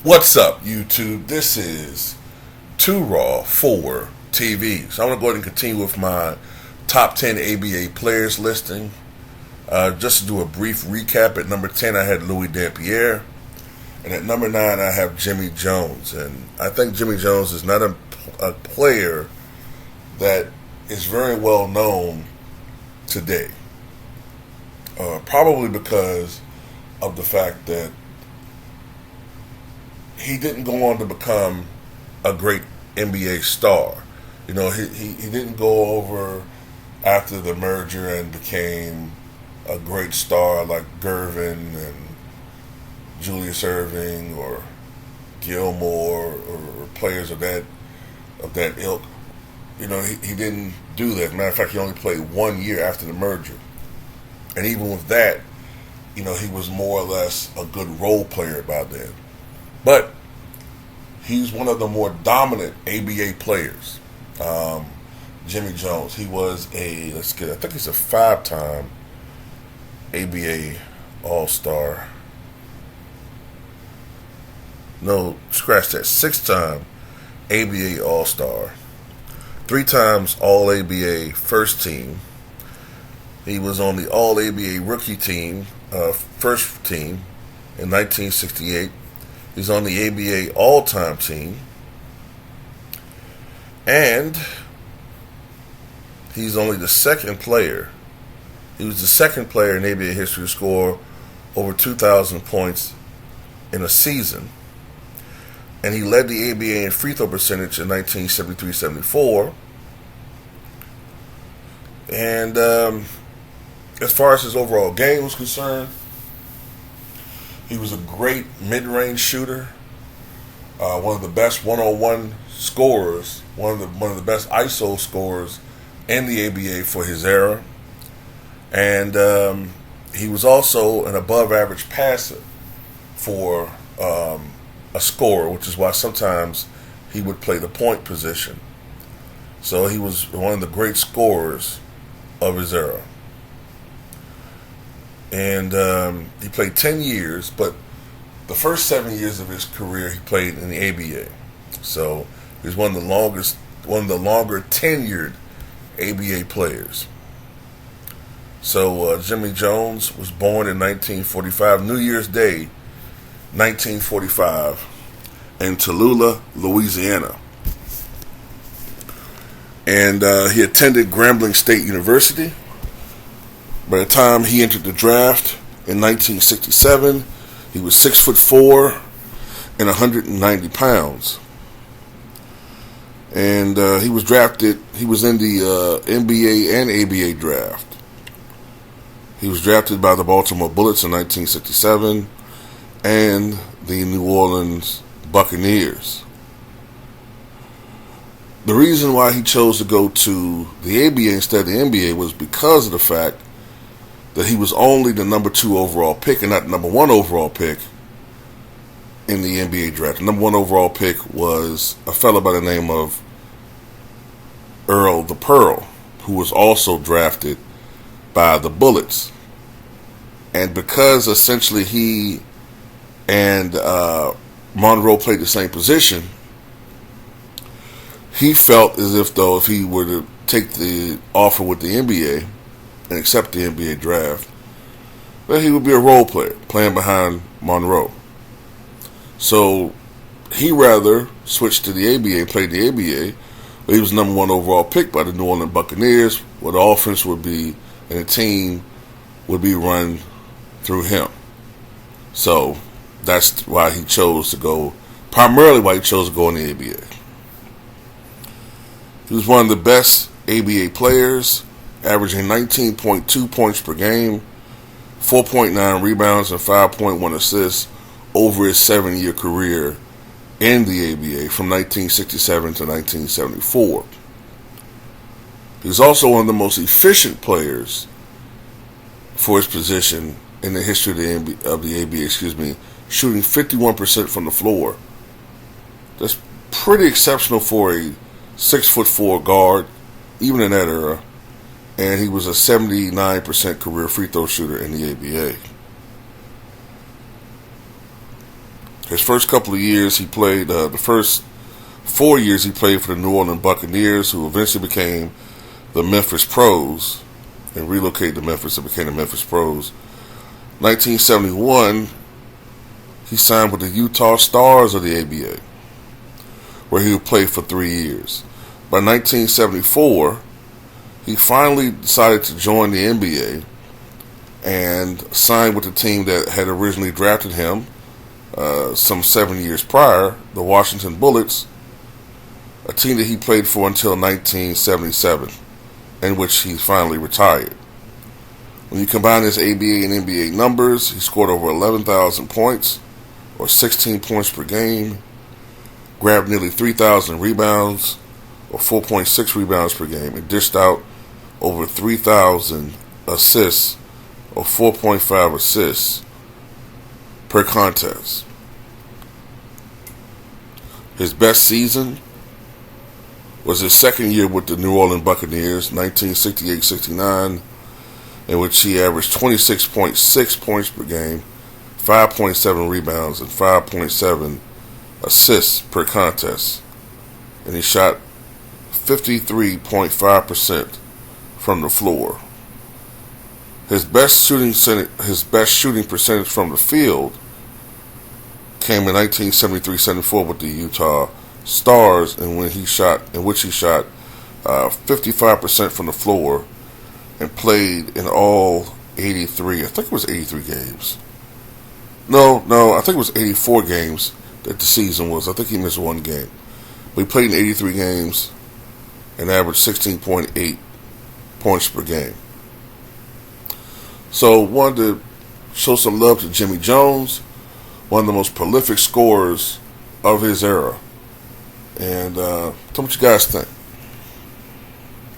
What's up, YouTube? This is Too Raw for TV. So I'm going to go ahead and continue with my top 10 ABA players listing. Just to do a brief recap, at number 10 I had Louis Dampier, and at number 9 I have Jimmy Jones. And I think Jimmy Jones is not a player that is very well known today. Probably because of the fact that he didn't go on to become a great NBA star. You know, he didn't go over after the merger and became a great star like Gervin and Julius Erving or Gilmore or players of that ilk. You know, he didn't do that. As a matter of fact, he only played 1 year after the merger. And even with that, you know, he was more or less a good role player by then. But he's one of the more dominant ABA players. Jimmy Jones. He was I think he's a 5-time ABA All-Star. No, scratch that. 6-time ABA All-Star. 3 times All-ABA first team. He was on the All-ABA rookie team, first team, in 1968. He's on the ABA all-time team. And he's only the second player. He was the second player in ABA history to score over 2,000 points in a season. And he led the ABA in free throw percentage in 1973-74. And as far as his overall game was concerned, he was a great mid-range shooter, one of the best one-on-one scorers, one of the best ISO scorers in the ABA for his era, and he was also an above-average passer for a scorer, which is why sometimes he would play the point position. So he was one of the great scorers of his era. And he played 10 years, but the first 7 years of his career he played in the ABA. So he was one of the longer tenured ABA players. So Jimmy Jones was born in 1945, New Year's Day, 1945, in Tallulah, Louisiana. And he attended Grambling State University. By the time he entered the draft in 1967, he was 6'4" and 190 pounds. And he was drafted. He was in the NBA and ABA draft. He was drafted by the Baltimore Bullets in 1967 and the New Orleans Buccaneers. The reason why he chose to go to the ABA instead of the NBA was because of the fact that he was only the number 2 overall pick and not the number 1 overall pick in the NBA draft. The number 1 overall pick was a fellow by the name of Earl the Pearl, who was also drafted by the Bullets. And because essentially he and Monroe played the same position, he felt as if though if he were to take the offer with the NBA and accept the NBA draft, that he would be a role player, playing behind Monroe. So he rather switched to the ABA and played the ABA, but he was number 1 overall pick by the New Orleans Buccaneers, where the offense would be, and the team would be run through him. So that's why he chose to go, primarily why he chose to go in the ABA. He was one of the best ABA players, averaging 19.2 points per game, 4.9 rebounds, and 5.1 assists over his 7-year career in the ABA from 1967 to 1974. He was also one of the most efficient players for his position in the history of the ABA, shooting 51% from the floor. That's pretty exceptional for a 6'4" guard, even in that era. And he was a 79% career free throw shooter in the ABA. His first couple of years, he played the first 4 years he played for the New Orleans Buccaneers, who eventually became the Memphis Pros and relocated to Memphis and became the Memphis Pros. 1971, he signed with the Utah Stars of the ABA, where he would play for 3 years. By 1974, he finally decided to join the NBA and signed with the team that had originally drafted him some 7 years prior, the Washington Bullets, a team that he played for until 1977, in which he finally retired. When you combine his ABA and NBA numbers, he scored over 11,000 points, or 16 points per game, grabbed nearly 3,000 rebounds, or 4.6 rebounds per game, and dished out over 3,000 assists, or 4.5 assists per contest. His best season was his second year with the New Orleans Buccaneers, 1968-69, in which he averaged 26.6 points per game, 5.7 rebounds, and 5.7 assists per contest. And he shot 53.5% from the floor. His best shooting percentage from the field came in 1973-74 with the Utah Stars, in which he shot 55% from the floor and played in all 83. I think it was 83 games. No, I think it was 84 games that the season was. I think he missed one game. But he played in 83 games and averaged 16.8 points per game. So wanted to show some love to Jimmy Jones, one of the most prolific scorers of his era. And tell me what you guys think.